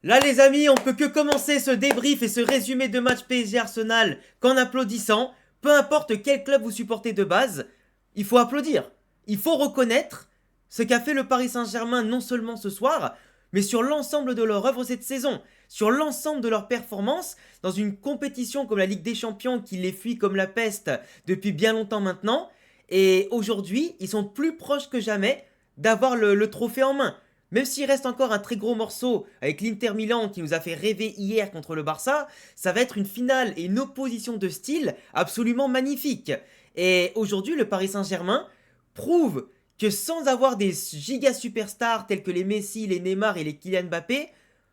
Là les amis, on peut que commencer ce débrief et ce résumé de match PSG Arsenal qu'en applaudissant. Peu importe quel club vous supportez de base, il faut applaudir. Il faut reconnaître ce qu'a fait le Paris Saint-Germain non seulement ce soir, mais sur l'ensemble de leur œuvre cette saison, sur l'ensemble de leurs performances dans une compétition comme la Ligue des Champions qui les fuit comme la peste depuis bien longtemps maintenant. Et aujourd'hui, ils sont plus proches que jamais d'avoir le trophée en main. Même s'il reste encore un très gros morceau avec l'Inter Milan qui nous a fait rêver hier contre le Barça, ça va être une finale et une opposition de style absolument magnifique. Et aujourd'hui, le Paris Saint-Germain prouve que sans avoir des giga superstars tels que les Messi, les Neymar et les Kylian Mbappé,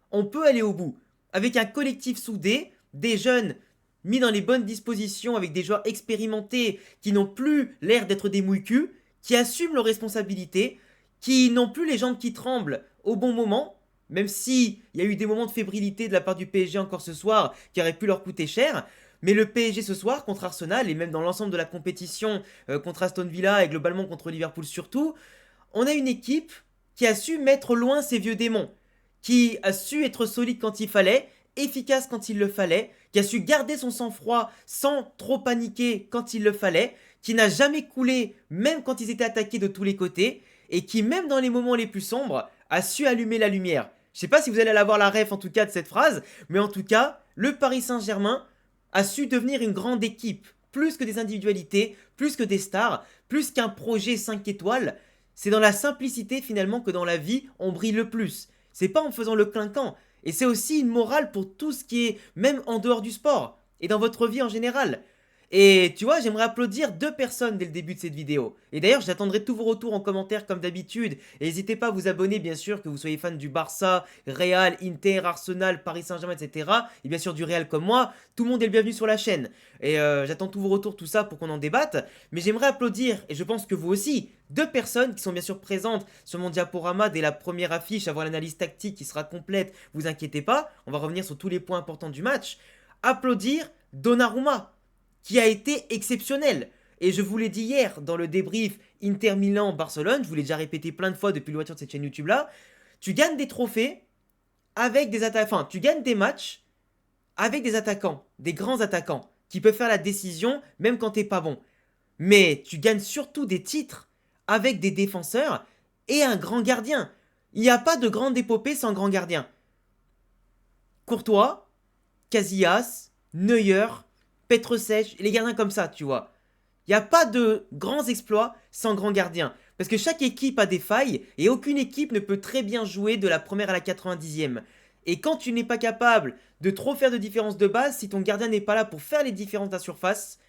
on peut aller au bout. Avec un collectif soudé, des jeunes mis dans les bonnes dispositions avec des joueurs expérimentés qui n'ont plus l'air d'être des mouille-culs, qui assument leurs responsabilités, qui n'ont plus les jambes qui tremblent au bon moment, même si il y a eu des moments de fébrilité de la part du PSG encore ce soir qui auraient pu leur coûter cher. Mais le PSG ce soir contre Arsenal et même dans l'ensemble de la compétition contre Aston Villa et globalement contre Liverpool surtout, on a une équipe qui a su mettre loin ses vieux démons, qui a su être solide quand il fallait, efficace quand il le fallait, qui a su garder son sang-froid sans trop paniquer quand il le fallait, qui n'a jamais coulé même quand ils étaient attaqués de tous les côtés, et qui même dans les moments les plus sombres a su allumer la lumière. Je sais pas si vous allez avoir la ref en tout cas de cette phrase, mais en tout cas, le Paris Saint-Germain a su devenir une grande équipe, plus que des individualités, plus que des stars, plus qu'un projet 5 étoiles. C'est dans la simplicité finalement que dans la vie on brille le plus. C'est pas en faisant le clinquant. Et c'est aussi une morale pour tout ce qui est même en dehors du sport et dans votre vie en général. Et tu vois, j'aimerais applaudir deux personnes dès le début de cette vidéo. Et d'ailleurs, j'attendrai tous vos retours en commentaire comme d'habitude. Et n'hésitez pas à vous abonner, bien sûr, que vous soyez fan du Barça, Real, Inter, Arsenal, Paris Saint-Germain, etc. Et bien sûr du Real comme moi. Tout le monde est le bienvenu sur la chaîne. Et j'attends tous vos retours, tout ça, pour qu'on en débatte. Mais j'aimerais applaudir, et je pense que vous aussi, deux personnes qui sont bien sûr présentes sur mon diaporama dès la première affiche, avoir l'analyse tactique qui sera complète, vous inquiétez pas. On va revenir sur tous les points importants du match. Applaudir Donnarumma, qui a été exceptionnel. Et je vous l'ai dit hier dans le débrief Inter Milan-Barcelone, je vous l'ai déjà répété plein de fois depuis l'ouverture de cette chaîne YouTube là, tu gagnes des trophées avec des attaquants, enfin tu gagnes des matchs avec des attaquants, des grands attaquants, qui peuvent faire la décision même quand t'es pas bon. Mais tu gagnes surtout des titres avec des défenseurs et un grand gardien. Il n'y a pas de grande épopée sans grand gardien. Courtois, Casillas, Neuer, Petrosech, les gardiens comme ça, tu vois. Il n'y a pas de grands exploits sans grands gardiens. Parce que chaque équipe a des failles et aucune équipe ne peut très bien jouer de la première à la 90e. Et quand tu n'es pas capable de trop faire de différence de base, si ton gardien n'est pas là pour faire les différences de la surface,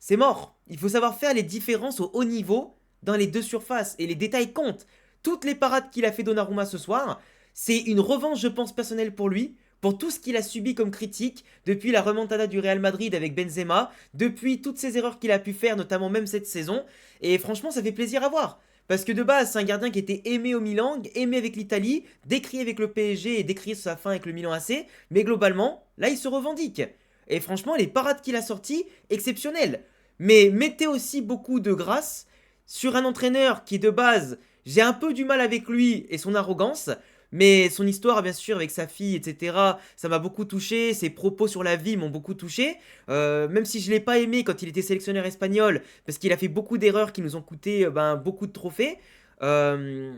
c'est mort. Il faut savoir faire les différences au haut niveau dans les deux surfaces et les détails comptent. Toutes les parades qu'il a fait Donnarumma ce soir, c'est une revanche, je pense, personnelle pour lui, pour tout ce qu'il a subi comme critique depuis la remontada du Real Madrid avec Benzema, depuis toutes ces erreurs qu'il a pu faire, notamment même cette saison. Et franchement, ça fait plaisir à voir. Parce que de base, c'est un gardien qui était aimé au Milan, aimé avec l'Italie, décrié avec le PSG et décrié sur sa fin avec le Milan AC. Mais globalement, là, il se revendique. Et franchement, les parades qu'il a sorties, exceptionnelles. Mais mettez aussi beaucoup de grâce sur un entraîneur qui, de base, j'ai un peu du mal avec lui et son arrogance. Mais son histoire, bien sûr, avec sa fille, etc., ça m'a beaucoup touché. Ses propos sur la vie m'ont beaucoup touché. Même si je ne l'ai pas aimé quand il était sélectionneur espagnol, parce qu'il a fait beaucoup d'erreurs qui nous ont coûté beaucoup de trophées. Euh,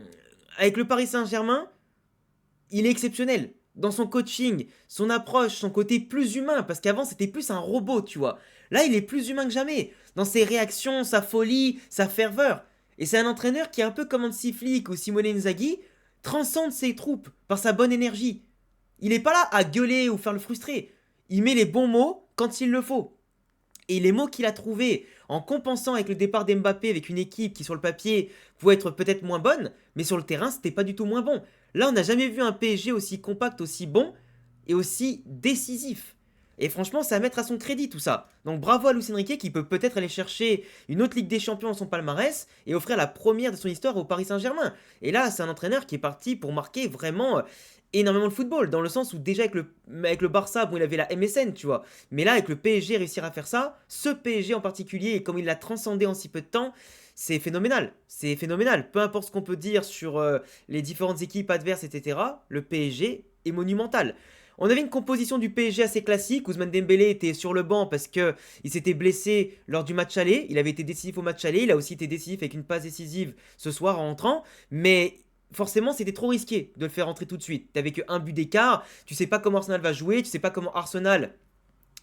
Avec le Paris Saint-Germain, il est exceptionnel. Dans son coaching, son approche, son côté plus humain, parce qu'avant c'était plus un robot, tu vois. Là, il est plus humain que jamais. Dans ses réactions, sa folie, sa ferveur. Et c'est un entraîneur qui, un peu comme Hansi Flick ou Simone Inzaghi, transcende ses troupes par sa bonne énergie. Il n'est pas là à gueuler ou faire le frustré. Il met les bons mots quand il le faut. Et les mots qu'il a trouvés en compensant avec le départ d'Mbappé avec une équipe qui sur le papier pouvait être peut-être moins bonne, mais sur le terrain c'était pas du tout moins bon. Là on n'a jamais vu un PSG aussi compact, aussi bon et aussi décisif. Et franchement c'est à mettre à son crédit tout ça. Donc bravo à Luis Enrique qui peut peut-être aller chercher une autre Ligue des Champions dans son palmarès et offrir la première de son histoire au Paris Saint-Germain. Et là c'est un entraîneur qui est parti pour marquer vraiment énormément de football, dans le sens où déjà avec le Barça, bon il avait la MSN, tu vois, mais là avec le PSG réussir à faire ça, ce PSG en particulier, et comme il l'a transcendé en si peu de temps, c'est phénoménal. C'est phénoménal. Peu importe ce qu'on peut dire sur les différentes équipes adverses, etc., le PSG est monumental. On avait une composition du PSG assez classique. Ousmane Dembélé était sur le banc parce que il s'était blessé lors du match aller. Il avait été décisif au match aller. Il a aussi été décisif avec une passe décisive ce soir en entrant. Mais forcément, c'était trop risqué de le faire rentrer tout de suite. T'avais que un but d'écart. Tu sais pas comment Arsenal va jouer. Tu sais pas comment Arsenal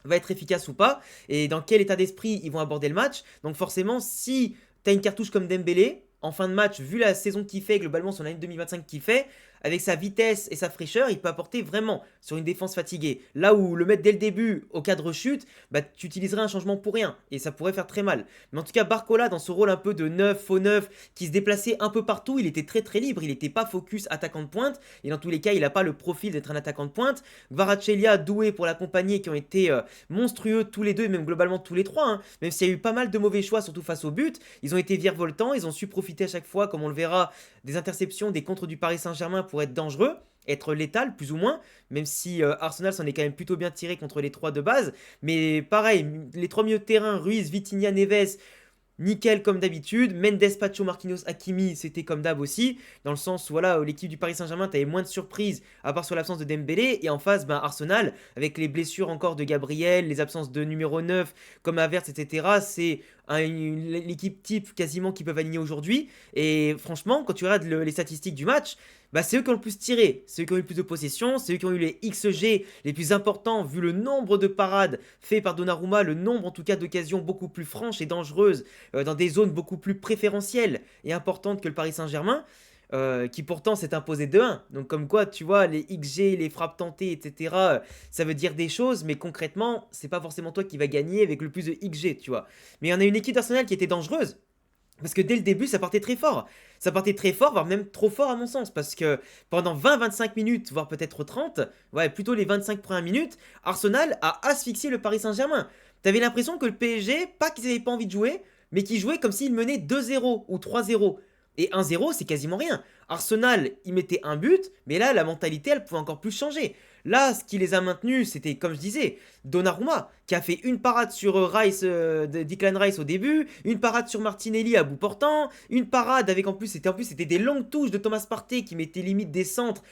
va être efficace ou pas, et dans quel état d'esprit ils vont aborder le match. Donc forcément, si tu as une cartouche comme Dembélé, en fin de match, vu la saison qu'il fait, globalement son année 2025 qu'il fait, avec sa vitesse et sa fraîcheur, il peut apporter vraiment sur une défense fatiguée. Là où le mettre dès le début au cas de rechute, bah, tu utiliserais un changement pour rien, et ça pourrait faire très mal. Mais en tout cas, Barcola, dans ce rôle un peu de neuf, faux neuf, qui se déplaçait un peu partout, il était très très libre, il n'était pas focus attaquant de pointe, et dans tous les cas, il n'a pas le profil d'être un attaquant de pointe. Kvaratskhelia, doué pour l'accompagner, qui ont été monstrueux tous les deux, et même globalement tous les trois, hein. Même s'il y a eu pas mal de mauvais choix, surtout face au but, ils ont été virevoltants, ils ont su profiter à chaque fois, comme on le verra, des interceptions, des contres du Paris Saint-Germain pour être dangereux, être létal plus ou moins, même si Arsenal s'en est quand même plutôt bien tiré contre les trois de base. Mais pareil, les trois milieux de terrain, Ruiz, Vitinha, Neves, nickel comme d'habitude. Mendes, Pacho, Marquinhos, Hakimi, c'était comme d'hab aussi. Dans le sens où voilà, l'équipe du Paris Saint-Germain, t'avais moins de surprises, à part sur l'absence de Dembélé. Et en face, ben, Arsenal, avec les blessures encore de Gabriel, les absences de numéro 9 comme Havertz, etc. C'est l'équipe type quasiment qui peuvent aligner aujourd'hui. Et franchement, quand tu regardes les statistiques du match, bah, c'est eux qui ont le plus tiré, c'est eux qui ont eu le plus de possession, c'est eux qui ont eu les XG les plus importants vu le nombre de parades fait par Donnarumma, le nombre en tout cas d'occasions beaucoup plus franches et dangereuses dans des zones beaucoup plus préférentielles et importantes que le Paris Saint-Germain, qui pourtant s'est imposé 2-1. Donc comme quoi, tu vois, les XG, les frappes tentées, etc., ça veut dire des choses, mais concrètement, c'est pas forcément toi qui vas gagner avec le plus de XG, tu vois. Mais il y en a une équipe d'Arsenal qui était dangereuse, parce que dès le début, ça partait très fort. Ça partait très fort, voire même trop fort à mon sens. Parce que pendant 20-25 minutes, voire peut-être 30, ouais, plutôt les 25 premières minutes, Arsenal a asphyxié le Paris Saint-Germain. T'avais l'impression que le PSG, pas qu'ils avaient pas envie de jouer, mais qu'ils jouaient comme s'ils menaient 2-0 ou 3-0. Et 1-0, c'est quasiment rien. Arsenal, il mettait un but, mais là, la mentalité, elle pouvait encore plus changer. Là, ce qui les a maintenus, c'était, comme je disais, Donnarumma, qui a fait une parade sur Declan Rice au début, une parade sur Martinelli à bout portant, une parade avec c'était des longues touches de Thomas Partey qui mettait limite des centres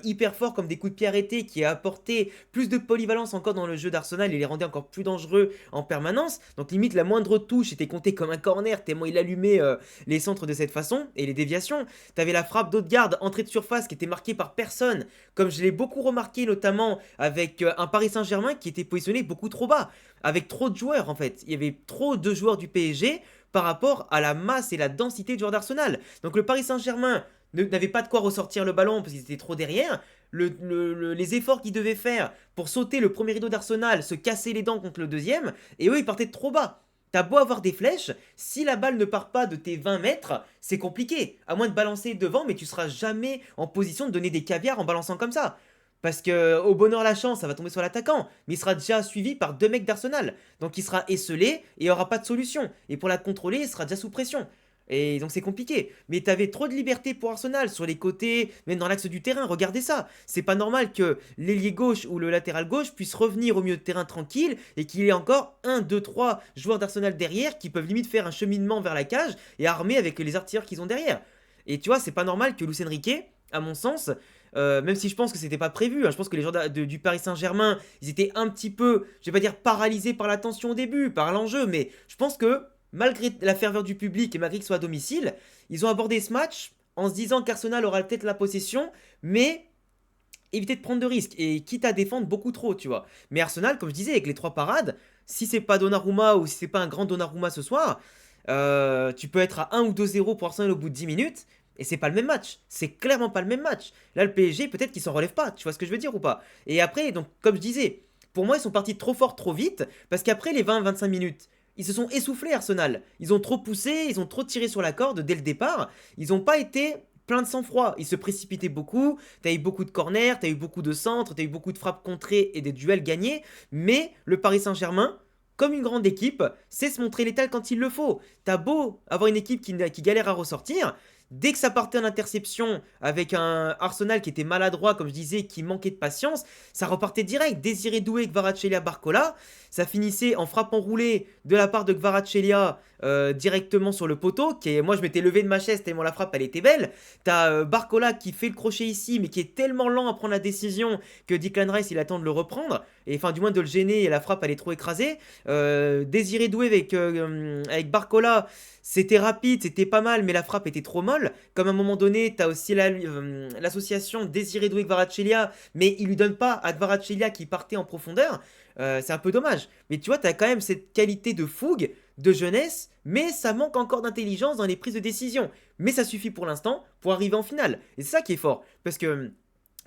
hyper forts comme des coups de pied arrêtés, qui a apporté plus de polyvalence encore dans le jeu d'Arsenal et les rendait encore plus dangereux en permanence. Donc limite la moindre touche était comptée comme un corner tellement il allumait les centres de cette façon et les déviations. T'avais la frappe d'Odegaard, entrée de surface qui était marquée par personne, comme je l'ai beaucoup remarqué notamment avec un Paris Saint-Germain qui était positionné beaucoup trop bas, avec trop de joueurs en fait. Il y avait trop de joueurs du PSG par rapport à la masse et la densité de joueurs d'Arsenal. Donc le Paris Saint-Germain n'avait pas de quoi ressortir le ballon parce qu'ils étaient trop derrière. Les efforts qu'ils devaient faire pour sauter le premier rideau d'Arsenal, se casser les dents contre le deuxième, et eux ils partaient de trop bas. T'as beau avoir des flèches, si la balle ne part pas de tes 20 mètres, c'est compliqué. À moins de balancer devant, mais tu seras jamais en position de donner des caviars en balançant comme ça. Parce que au bonheur la chance, ça va tomber sur l'attaquant, mais il sera déjà suivi par deux mecs d'Arsenal. Donc il sera esselé et il n'y aura pas de solution. Et pour la contrôler, il sera déjà sous pression. Et donc c'est compliqué. Mais t'avais trop de liberté pour Arsenal sur les côtés, même dans l'axe du terrain. Regardez ça. C'est pas normal que l'ailier gauche ou le latéral gauche puisse revenir au milieu de terrain tranquille et qu'il y ait encore 1, 2, 3 joueurs d'Arsenal derrière qui peuvent limite faire un cheminement vers la cage et armer avec les artilleurs qu'ils ont derrière. Et tu vois, c'est pas normal que Luis Enrique, à mon sens, même si je pense que c'était pas prévu, hein, je pense que les joueurs du Paris Saint-Germain, ils étaient un petit peu, je vais pas dire paralysés par la tension au début, par l'enjeu, mais je pense que malgré la ferveur du public et malgré qu'ils soient à domicile, ils ont abordé ce match en se disant qu'Arsenal aura peut-être la possession, mais éviter de prendre de risques et quitte à défendre beaucoup trop, tu vois. Mais Arsenal, comme je disais, avec les trois parades, si c'est pas Donnarumma ou si c'est pas un grand Donnarumma ce soir, tu peux être à 1 ou 2-0 pour Arsenal au bout de 10 minutes. Et c'est pas le même match, c'est clairement pas le même match. Là, le PSG, peut-être qu'il s'en relève pas, tu vois ce que je veux dire ou pas. Et après, donc, comme je disais, pour moi, ils sont partis trop fort, trop vite, parce qu'après les 20-25 minutes, ils se sont essoufflés, Arsenal. Ils ont trop poussé, ils ont trop tiré sur la corde dès le départ. Ils n'ont pas été plein de sang-froid. Ils se précipitaient beaucoup, t'as eu beaucoup de corners, t'as eu beaucoup de centres, t'as eu beaucoup de frappes contrées et des duels gagnés. Mais le Paris Saint-Germain, comme une grande équipe, sait se montrer létal quand il le faut. T'as beau avoir une équipe qui galère à ressortir, dès que ça partait en interception avec un Arsenal qui était maladroit, comme je disais, qui manquait de patience, ça repartait direct. Désiré Doué, Kvaratskhelia, Barcola, ça finissait en frappe enroulée de la part de Kvaratskhelia directement sur le poteau. Moi, je m'étais levé de ma chaise tellement la frappe, elle était belle. T'as Barcola qui fait le crochet ici, mais qui est tellement lent à prendre la décision que Declan Rice, il attend de le reprendre. Et enfin, du moins de le gêner, et la frappe, elle est trop écrasée. Désiré Doué avec Barcola, c'était rapide, c'était pas mal, mais la frappe était trop molle. Comme à un moment donné, t'as aussi l'association Désiré Doué-Kvaratskhelia, mais il lui donne pas à Kvaratskhelia qui partait en profondeur. C'est un peu dommage. Mais tu vois, t'as quand même cette qualité de fougue, de jeunesse, mais ça manque encore d'intelligence dans les prises de décision. Mais ça suffit pour l'instant pour arriver en finale. Et c'est ça qui est fort. Parce que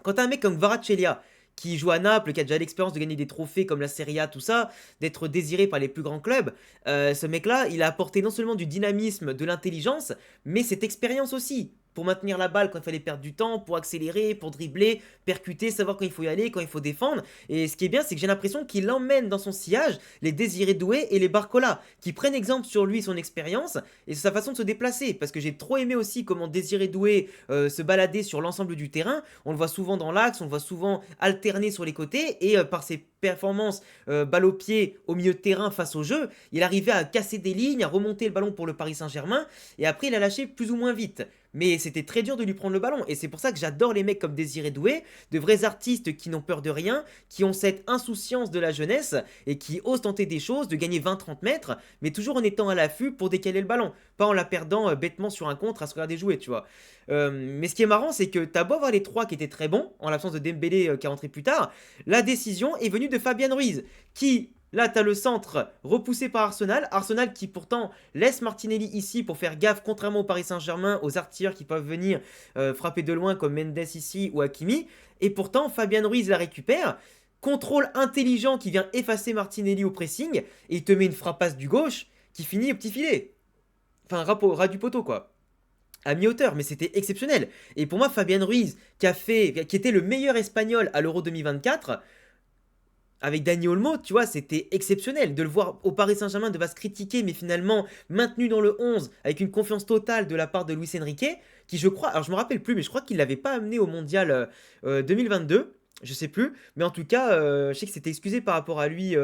quand t'as un mec comme Kvaratskhelia, qui joue à Naples, qui a déjà l'expérience de gagner des trophées comme la Serie A, tout ça, d'être désiré par les plus grands clubs, ce mec-là, il a apporté non seulement du dynamisme, de l'intelligence, mais cette expérience aussi. Pour maintenir la balle quand il fallait perdre du temps, pour accélérer, pour dribbler, percuter, savoir quand il faut y aller, quand il faut défendre. Et ce qui est bien, c'est que j'ai l'impression qu'il emmène dans son sillage les Désiré Doué et les Barcola, qui prennent exemple sur lui, son expérience et sa façon de se déplacer. Parce que j'ai trop aimé aussi comment Désiré Doué se baladait sur l'ensemble du terrain. On le voit souvent dans l'axe, on le voit souvent alterner sur les côtés et par ses performances balle au pied au milieu de terrain face au jeu, il arrivait à casser des lignes, à remonter le ballon pour le Paris Saint-Germain et après il a lâché plus ou moins vite. Mais c'était très dur de lui prendre le ballon. Et c'est pour ça que j'adore les mecs comme Désiré Doué, de vrais artistes qui n'ont peur de rien, qui ont cette insouciance de la jeunesse et qui osent tenter des choses, de gagner 20-30 mètres, mais toujours en étant à l'affût pour décaler le ballon. Pas en la perdant bêtement sur un contre à se regarder jouer, tu vois. Mais ce qui est marrant, c'est que t'as beau avoir les trois qui étaient très bons, en l'absence de Dembélé qui est rentré plus tard, la décision est venue de Fabian Ruiz, qui là, t'as le centre repoussé par Arsenal. Arsenal qui pourtant laisse Martinelli ici pour faire gaffe, contrairement au Paris Saint-Germain, aux artilleurs qui peuvent venir frapper de loin comme Mendes ici ou Hakimi. Et pourtant, Fabian Ruiz la récupère. Contrôle intelligent qui vient effacer Martinelli au pressing. Et il te met une frappasse du gauche qui finit au petit filet. Enfin, ras du poteau, quoi. À mi-hauteur, mais c'était exceptionnel. Et pour moi, Fabian Ruiz, qui était le meilleur espagnol à l'Euro 2024, avec Dani Olmo, tu vois, c'était exceptionnel de le voir au Paris Saint-Germain, de se critiquer, mais finalement maintenu dans le 11 avec une confiance totale de la part de Luis Enrique, qui je crois, alors je me rappelle plus, mais je crois qu'il l'avait pas amené au Mondial 2022, je sais plus, mais en tout cas, je sais que c'était excusé par rapport à lui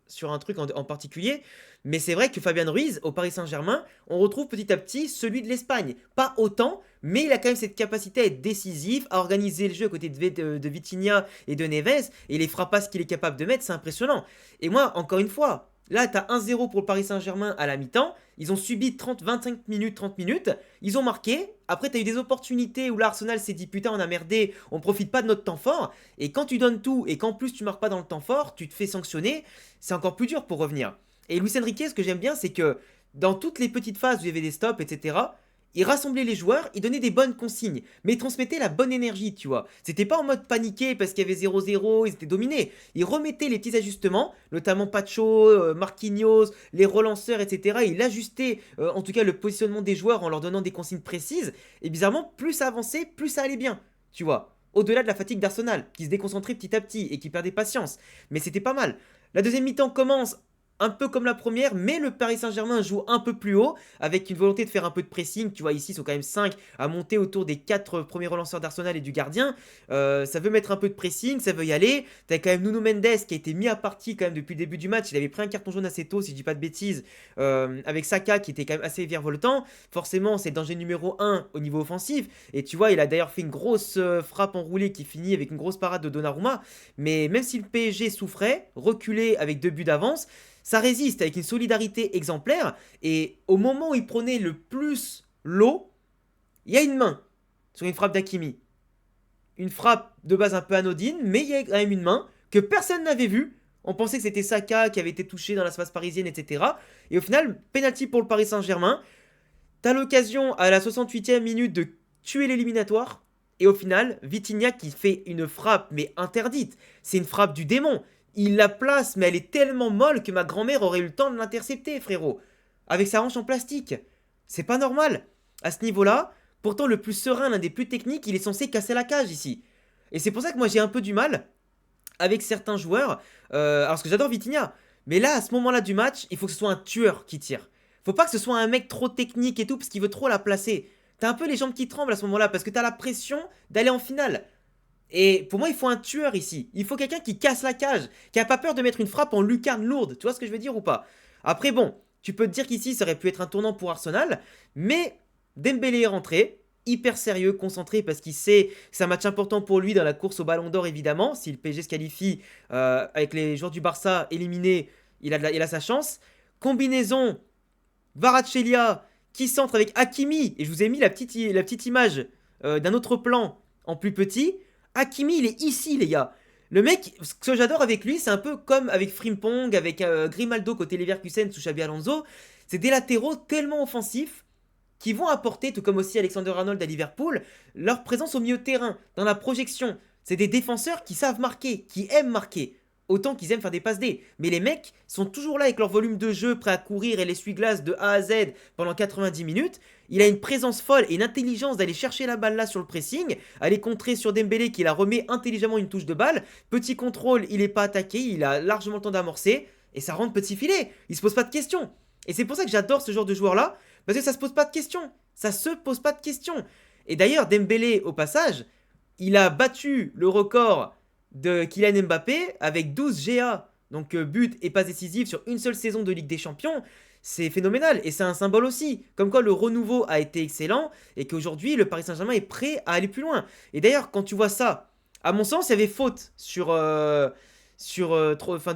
sur un truc en particulier, mais c'est vrai que Fabian Ruiz, au Paris Saint-Germain, on retrouve petit à petit celui de l'Espagne. Pas autant, mais il a quand même cette capacité à être décisif, à organiser le jeu à côté de Vitinha et de Neves, et les frappasses qu'il est capable de mettre, c'est impressionnant. Et moi, encore une fois, là, t'as 1-0 pour le Paris Saint-Germain à la mi-temps, ils ont subi 25 minutes, 30 minutes, ils ont marqué, après t'as eu des opportunités où l'Arsenal s'est dit putain on a merdé, on profite pas de notre temps fort, et quand tu donnes tout, et qu'en plus tu marques pas dans le temps fort, tu te fais sanctionner, c'est encore plus dur pour revenir. Et Luis Enrique, ce que j'aime bien, c'est que dans toutes les petites phases où il y avait des stops, etc., il rassemblait les joueurs, il donnait des bonnes consignes, mais il transmettait la bonne énergie, tu vois. C'était pas en mode paniqué parce qu'il y avait 0-0, ils étaient dominés. Il remettait les petits ajustements, notamment Pacho, Marquinhos, les relanceurs, etc. Il ajustait en tout cas le positionnement des joueurs en leur donnant des consignes précises. Et bizarrement, plus ça avançait, plus ça allait bien, tu vois. Au-delà de la fatigue d'Arsenal, qui se déconcentrait petit à petit et qui perdait patience. Mais c'était pas mal. La deuxième mi-temps commence un peu comme la première, mais le Paris Saint-Germain joue un peu plus haut, avec une volonté de faire un peu de pressing. Tu vois, ici, ils sont quand même 5 à monter autour des 4 premiers relanceurs d'Arsenal et du gardien. Ça veut mettre un peu de pressing, ça veut y aller. T'as quand même Nuno Mendes qui a été mis à partie quand même depuis le début du match. Il avait pris un carton jaune assez tôt, si je dis pas de bêtises, avec Saka qui était quand même assez virevoltant. Forcément, c'est le danger numéro 1 au niveau offensif. Et tu vois, il a d'ailleurs fait une grosse frappe enroulée qui finit avec une grosse parade de Donnarumma. Mais même si le PSG souffrait, reculé avec 2 buts d'avance, ça résiste avec une solidarité exemplaire. Et au moment où il prenait le plus l'eau, il y a une main sur une frappe d'Hakimi. Une frappe de base un peu anodine, mais il y a quand même une main que personne n'avait vue. On pensait que c'était Saka qui avait été touché dans la surface parisienne, etc. Et au final, penalty pour le Paris Saint-Germain. T'as l'occasion à la 68e minute de tuer l'éliminatoire. Et au final, Vitinha qui fait une frappe, mais interdite. C'est une frappe du démon. Il la place, mais elle est tellement molle que ma grand-mère aurait eu le temps de l'intercepter, frérot. Avec sa hanche en plastique. C'est pas normal. À ce niveau-là, pourtant le plus serein, l'un des plus techniques, il est censé casser la cage ici. Et c'est pour ça que moi j'ai un peu du mal avec certains joueurs. Alors parce que j'adore Vitinha. Mais là, à ce moment-là du match, il faut que ce soit un tueur qui tire. Faut pas que ce soit un mec trop technique et tout, parce qu'il veut trop la placer. T'as un peu les jambes qui tremblent à ce moment-là, parce que t'as la pression d'aller en finale. Et pour moi, il faut un tueur ici. Il faut quelqu'un qui casse la cage, qui a pas peur de mettre une frappe en lucarne lourde. Tu vois ce que je veux dire ou pas? Après, bon, Tu peux te dire qu'ici, ça aurait pu être un tournant pour Arsenal, mais Dembélé est rentré, hyper sérieux, concentré, parce qu'il sait que c'est un match important pour lui dans la course au Ballon d'Or, évidemment. Si le PSG se qualifie avec les joueurs du Barça éliminés, il a sa chance. Combinaison, Kvaratskhelia qui centre avec Hakimi, et je vous ai mis la petite image d'un autre plan en plus petit. Hakimi, il est ici, les gars. Le mec, ce que j'adore avec lui, c'est un peu comme avec Frimpong, avec Grimaldo côté Leverkusen sous Xabi Alonso. C'est des latéraux tellement offensifs qui vont apporter, tout comme aussi Alexander Arnold à Liverpool, leur présence au milieu de terrain, dans la projection. C'est des défenseurs qui savent marquer, qui aiment marquer. Autant qu'ils aiment faire des passes D. Mais les mecs sont toujours là avec leur volume de jeu, prêts à courir et l'essuie-glace de A à Z pendant 90 minutes. Il a une présence folle et une intelligence d'aller chercher la balle là sur le pressing, aller contrer sur Dembélé qui la remet intelligemment une touche de balle. Petit contrôle, il n'est pas attaqué, il a largement le temps d'amorcer. Et ça rentre petit filet. Il se pose pas de questions. Et c'est pour ça que j'adore ce genre de joueur là. Parce que ça se pose pas de questions. Ça se pose pas de questions. Et d'ailleurs, Dembélé, au passage, il a battu le record de Kylian Mbappé avec 12 GA, donc buts et passes décisives sur une seule saison de Ligue des Champions. C'est phénoménal et c'est un symbole aussi, comme quoi le renouveau a été excellent et qu'aujourd'hui le Paris Saint-Germain est prêt à aller plus loin. Et d'ailleurs, quand tu vois ça, à mon sens, il y avait faute de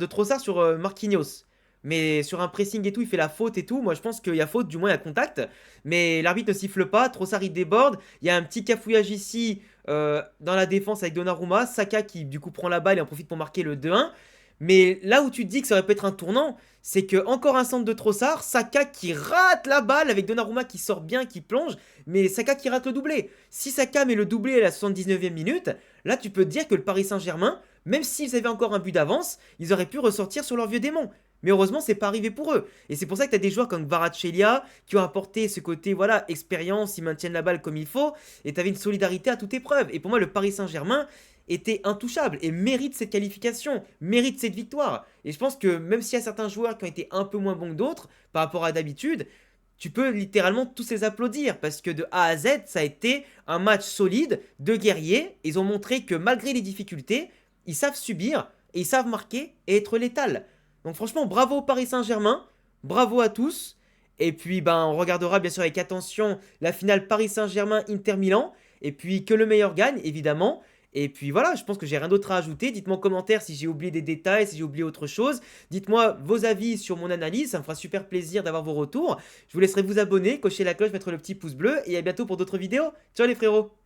Trossard sur Marquinhos. Mais sur un pressing et tout, il fait la faute et tout. Moi, je pense qu'il y a faute, du moins il y a contact. Mais l'arbitre ne siffle pas. Trossard, il déborde. Il y a un petit cafouillage ici dans la défense avec Donnarumma. Saka qui, du coup, prend la balle et en profite pour marquer le 2-1. Mais là où tu te dis que ça aurait pu être un tournant, c'est que encore un centre de Trossard. Saka qui rate la balle avec Donnarumma qui sort bien, qui plonge. Mais Saka qui rate le doublé. Si Saka met le doublé à la 79e minute, là, tu peux te dire que le Paris Saint-Germain, même s'ils avaient encore un but d'avance, ils auraient pu ressortir sur leur vieux démon. Mais heureusement, c'est pas arrivé pour eux. Et c'est pour ça que tu as des joueurs comme Kvaratskhelia qui ont apporté ce côté, voilà, expérience, ils maintiennent la balle comme il faut. Et tu avais une solidarité à toute épreuve. Et pour moi, le Paris Saint-Germain était intouchable et mérite cette qualification, mérite cette victoire. Et je pense que même s'il y a certains joueurs qui ont été un peu moins bons que d'autres par rapport à d'habitude, tu peux littéralement tous les applaudir parce que de A à Z, ça a été un match solide de guerriers. Ils ont montré que malgré les difficultés, ils savent subir et ils savent marquer et être létal. Donc franchement, bravo au Paris Saint-Germain, bravo à tous. Et puis ben, on regardera bien sûr avec attention la finale Paris Saint-Germain-Inter Milan. Et puis que le meilleur gagne, évidemment. Et puis voilà, je pense que j'ai rien d'autre à ajouter. Dites-moi en commentaire si j'ai oublié des détails, si j'ai oublié autre chose. Dites-moi vos avis sur mon analyse, ça me fera super plaisir d'avoir vos retours. Je vous laisserai vous abonner, cocher la cloche, mettre le petit pouce bleu. Et à bientôt pour d'autres vidéos. Ciao les frérots!